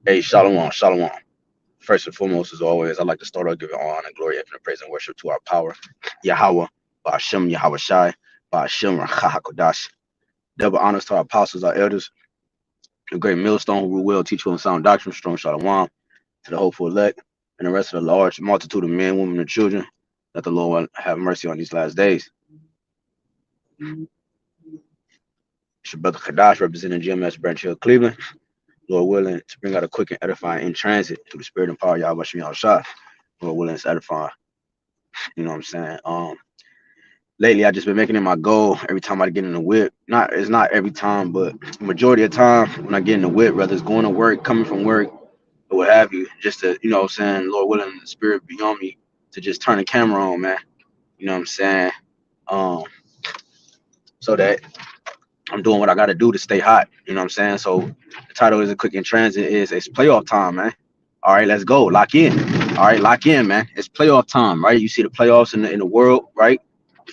Hey, shalom, shalom. First and foremost, as always, I'd like to start out giving honor and glory, and praise and worship to our power, Yahawah, Bahasham, Yahawashi, Bahasham, HaQadash. Double honors to our apostles, our elders, the great millstone who will teach you on sound doctrine, strong shalom, to the hopeful elect, and the rest of the large multitude of men, women, and children, that the Lord will have mercy on these last days. It's your brother Kadash, representing GMS Branch Hill, Cleveland. Lord willing, to bring out a quick and edifying in transit through the spirit and power of Yahawashi Rawchaa. Lord willing, it's edifying. You know what I'm saying? Lately, I just been making it my goal every time I get in the whip. It's not every time, but majority of the time when I get in the whip, whether it's going to work, coming from work, or what have you, just to, you know what I'm saying, Lord willing, the spirit be on me to just turn the camera on, man. You know what I'm saying? So that I'm doing what I got to do to stay hot. You know what I'm saying? So the title is A Quick in Transit is it's playoff time, man. All right, let's go. Lock in. All right, lock in, man. It's playoff time, right? You see the playoffs in the world, right?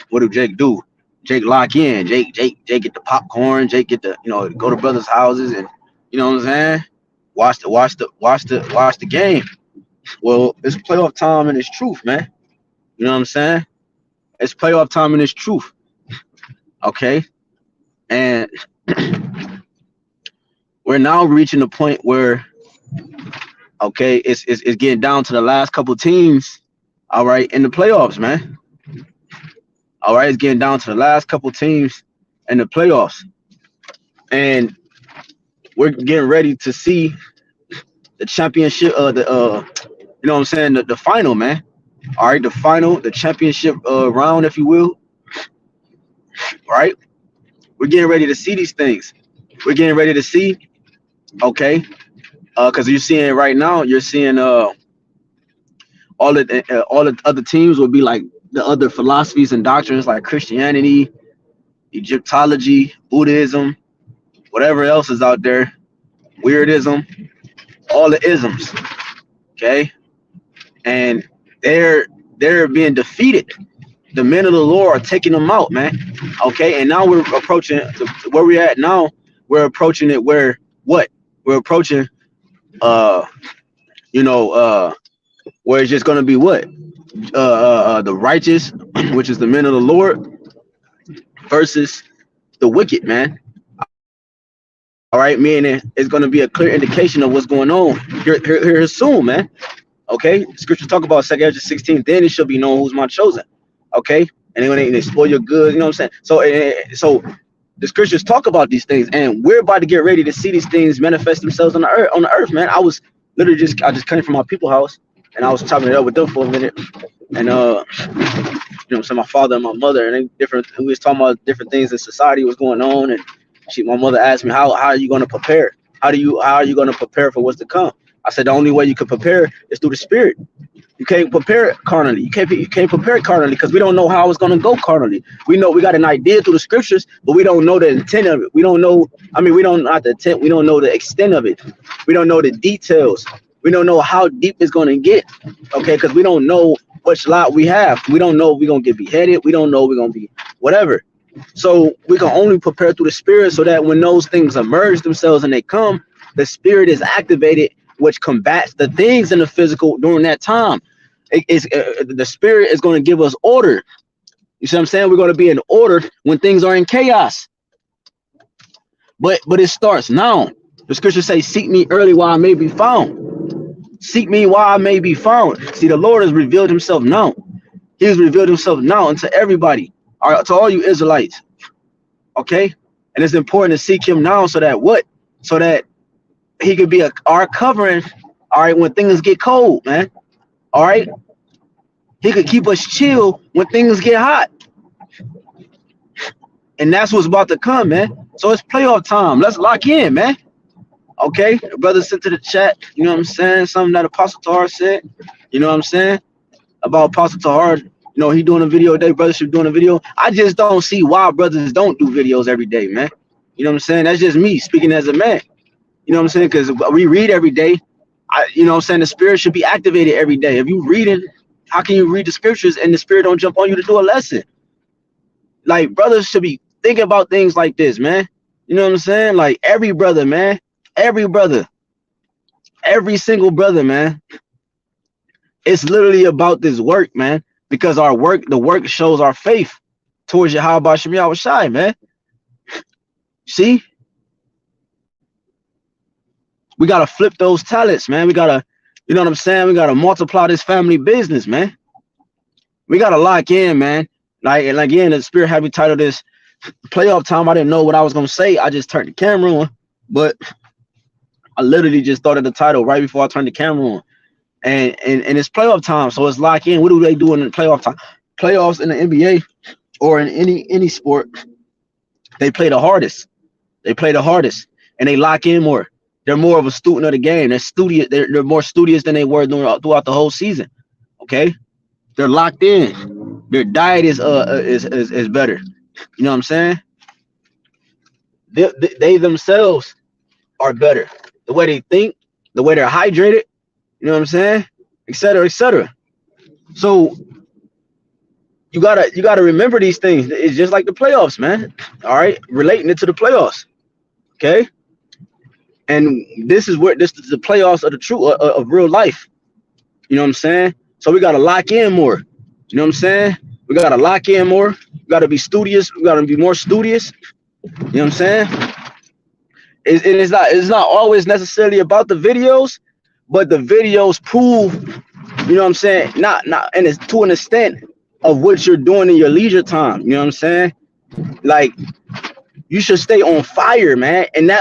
What do Jake do? Jake lock in. Jake get the popcorn. Jake get the, go to brothers' houses and, you know what I'm saying? Watch the game. Well, it's playoff time and it's truth, man. You know what I'm saying? It's playoff time and it's truth. Okay. And we're now reaching the point where, okay, it's getting down to the last couple teams, all right, in the playoffs, man. All right, it's getting down to the last couple teams in the playoffs. And we're getting ready to see the championship, you know what I'm saying, the final, man. All right, the final, the championship round, if you will. All right. We're getting ready to see these things. We're getting ready to see, okay, because you're seeing right now, you're seeing all the other teams will be like the other philosophies and doctrines like Christianity, Egyptology, Buddhism, whatever else is out there, weirdism, all the isms, okay, and they're being defeated. The men of the Lord are taking them out, man. Okay, and now we're approaching where we're at now. We're approaching it where what? We're approaching, where it's just gonna be what? The righteous, which is the men of the Lord, versus the wicked, man. All right, meaning it's gonna be a clear indication of what's going on here soon, man. Okay, scriptures talk about 2 Ezra 16. Then it shall be known who's my chosen. Okay, and when they spoil your goods, you know what I'm saying? So the scriptures talk about these things, and we're about to get ready to see these things manifest themselves on the earth, man. I was literally I just came from my people's house, and I was chopping it up with them for a minute, and so my father and my mother, and we was talking about different things in society was going on, and my mother asked me, how are you going to prepare? How are you going to prepare for what's to come? I said the only way you can prepare is through the spirit. You can't prepare it carnally. You can't prepare it carnally because we don't know how it's gonna go carnally. We know we got an idea through the scriptures, but we don't know the intent of it. We don't know. I mean, we don't not the intent. We don't know the extent of it. We don't know the details. We don't know how deep it's gonna get. Okay, because we don't know which lot we have. We don't know if we're gonna get beheaded. We don't know if we're gonna be whatever. So we can only prepare through the spirit so that when those things emerge themselves and they come, the spirit is activated, which combats the things in the physical during that time. The spirit is going to give us order. You see what I'm saying? We're going to be in order when things are in chaos. But it starts now. The scriptures say, seek me early while I may be found. Seek me while I may be found. See, the Lord has revealed himself now. He has revealed himself now unto everybody, to all you Israelites. Okay? And it's important to seek him now so that what? So that he could be our covering, all right, when things get cold, man. All right, he could keep us chill when things get hot, and that's what's about to come, man. So it's playoff time. Let's lock in, man. Okay, the brother sent to the chat, you know what I'm saying, something that Apostle Tahar said, you know what I'm saying, about Apostle Tahar. He doing a video today. Brothers should doing a video. I just don't see why brothers don't do videos every day, man. You know what I'm saying? That's just me speaking as a man. You know what I'm saying? Because we read every day. You know what I'm saying? The spirit should be activated every day. If you reading, how can you read the scriptures and the spirit don't jump on you to do a lesson? Like, brothers should be think about things like this, man. You know what I'm saying? Like every brother, man, every brother, every single brother, man. It's literally about this work, man, because our work, the work shows our faith towards Yahawashi, man. See, we gotta flip those talents, man. We gotta, you know what I'm saying? We gotta multiply this family business, man. We gotta lock in, man. Like, and again, the Spirit had me title this playoff time. I didn't know what I was gonna say. I just turned the camera on, but I literally just thought of the title right before I turned the camera on. And it's playoff time, so it's lock in. What do they do in the playoff time? Playoffs in the NBA or in any sport, they play the hardest. They play the hardest, and they lock in more. They're more of a student of the game. They're studious. They're more studious than they were throughout the whole season. Okay, they're locked in. Their diet is better. You know what I'm saying? They themselves are better. The way they think, the way they're hydrated. You know what I'm saying? Et cetera, et cetera. So you gotta remember these things. It's just like the playoffs, man. All right, relating it to the playoffs. Okay, and this is the playoffs of the true of real life. You know what I'm saying? So we gotta lock in more. You know what I'm saying? We gotta lock in more. We gotta be studious. We gotta be more studious. You know what I'm saying? It's not always necessarily about the videos. But the videos prove, you know what I'm saying, not and it's to an extent of what you're doing in your leisure time. You know what I'm saying? Like you should stay on fire, man. And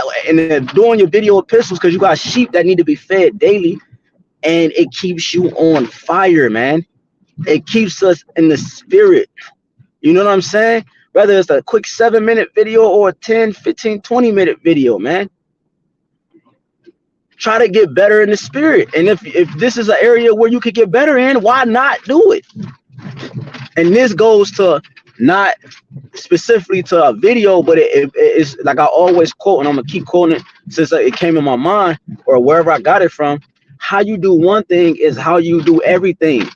doing your video epistles, because you got sheep that need to be fed daily, and it keeps you on fire, man. It keeps us in the spirit. You know what I'm saying? Whether it's a quick 7-minute video or a 10, 15, 20-minute video, man. Try to get better in the spirit. And if this is an area where you could get better in, why not do it? And this goes to not specifically to a video, but it's like I always quote, and I'm going to keep quoting it since it came in my mind or wherever I got it from. How you do one thing is how you do everything.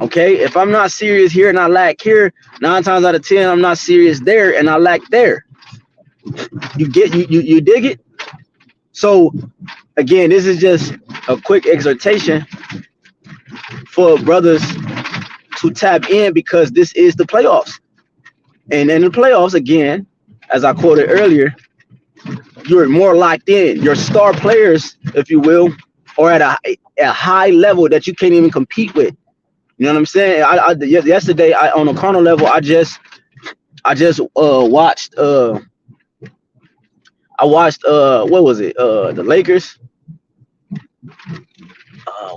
Okay? If I'm not serious here and I lack here, 9 times out of 10, I'm not serious there and I lack there. You dig it? So, again, this is just a quick exhortation for brothers to tap in, because this is the playoffs. And in the playoffs, again, as I quoted earlier, you're more locked in. Your star players, if you will, are at a high level that you can't even compete with. You know what I'm saying? Yesterday, on a carnal level, I just watched what was it? The Lakers.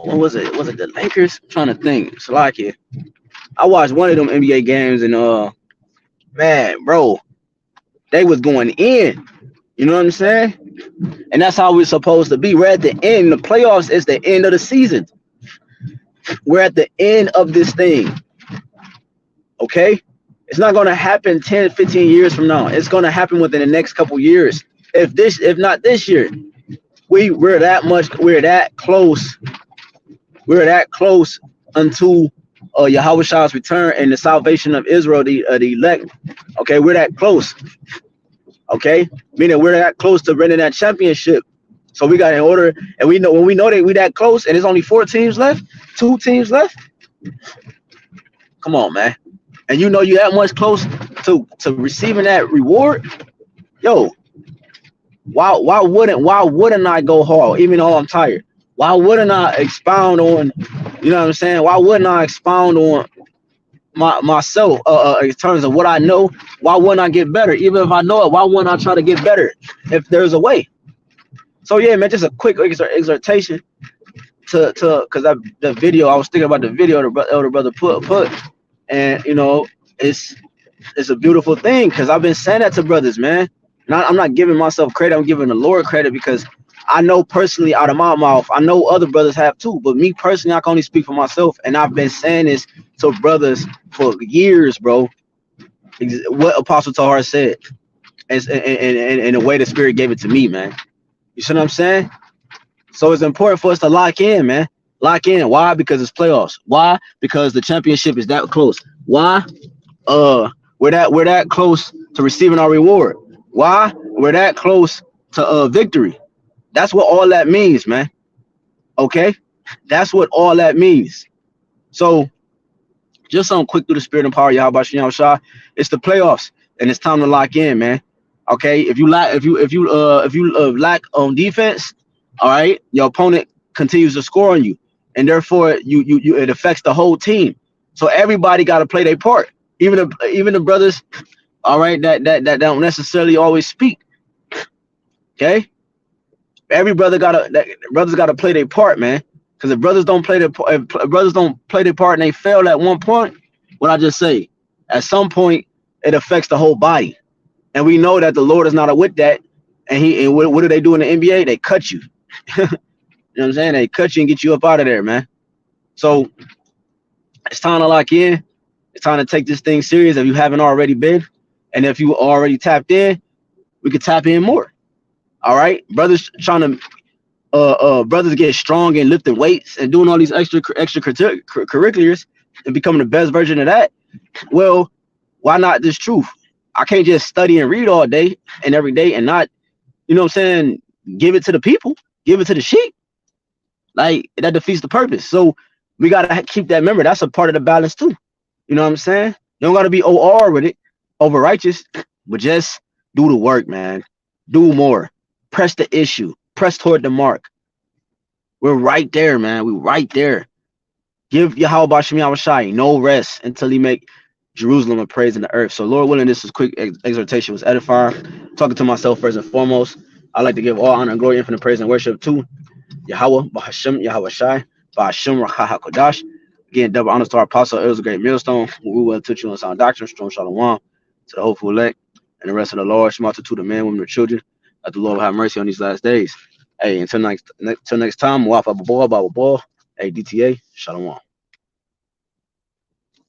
What was it? Was it the Lakers? I'm trying to think. Salakia. I watched one of them NBA games, and man, bro, they was going in. You know what I'm saying? And that's how we're supposed to be. We're at the end. The playoffs is the end of the season. We're at the end of this thing. Okay? It's not going to happen 10, 15 years from now. It's going to happen within the next couple years. If not this year, we're that close. We're that close unto Yahawah's return and the salvation of Israel, the elect. Okay, we're that close. Okay, meaning we're that close to winning that championship. So we got in order, and we know that we that close, and there's only 4 teams left, 2 teams left. Come on, man. And you know you that much close to receiving that reward. Yo, why wouldn't I go hard even though I'm tired? Why wouldn't I expound on, you know what I'm saying? Why wouldn't I expound on myself in terms of what I know? Why wouldn't I get better? Even if I know it, why wouldn't I try to get better if there's a way? So yeah, man, just a quick exhortation to because the video, I was thinking about the video the elder brother put, and you know, it's a beautiful thing, because I've been saying that to brothers, man. And I'm not giving myself credit, I'm giving the Lord credit, because I know personally out of my mouth, I know other brothers have too, but me personally, I can only speak for myself, and I've been saying this to brothers for years, bro. What Apostle Tahar said, and the way the Spirit gave it to me, man. You see what I'm saying? So it's important for us to lock in, man. Lock in. Why? Because it's playoffs. Why? Because the championship is that close. Why? We're that close to receiving our reward. Why? We're that close to victory. That's what all that means, man. Okay? That's what all that means. So just something quick through the spirit and power of Yahawashi Yahawashi. It's the playoffs, and it's time to lock in, man. Okay, if you lack, if you lack on defense, all right, your opponent continues to score on you, and therefore you it affects the whole team. So everybody got to play their part, even the brothers, all right, that don't necessarily always speak. Okay, every brothers gotta play their part, man. Because if brothers don't play their part and they fail at one point, what I just say, at some point it affects the whole body. And we know that the Lord is not with that. And what do they do in the NBA? They cut you. You know what I'm saying? They cut you and get you up out of there, man. So it's time to lock in. It's time to take this thing serious if you haven't already been. And if you already tapped in, we could tap in more. All right, brothers trying to brothers get strong and lifting weights and doing all these extracurriculars and becoming the best version of that. Well, why not this truth? I can't just study and read all day and every day and not, you know what I'm saying, give it to the people, give it to the sheep. Like, that defeats the purpose. So we gotta keep that memory. That's a part of the balance too. You know what I'm saying? You don't gotta be OR with it, over righteous, but just do the work, man. Do more. Press the issue. Press toward the mark. We're right there, man. We're right there. Give Yahawashi no rest until he make Jerusalem a praise in the earth. So Lord willing, this is quick exhortation was edifying. Talking to myself first and foremost. I'd like to give all honor and glory, infinite praise and worship to Yahawah, Bahasham, Yahawashi, Bahasham, Rawchaa, HaQadash. Again, double honors to our apostle. It was a great millstone. We will touch you on sound doctrine, strong shalom to the hopeful elect and the rest of the Lord, multitude of men, women, and children. That the Lord will have mercy on these last days. Hey, until next time, Waf Abba Ball, Hey, DTA, shalom.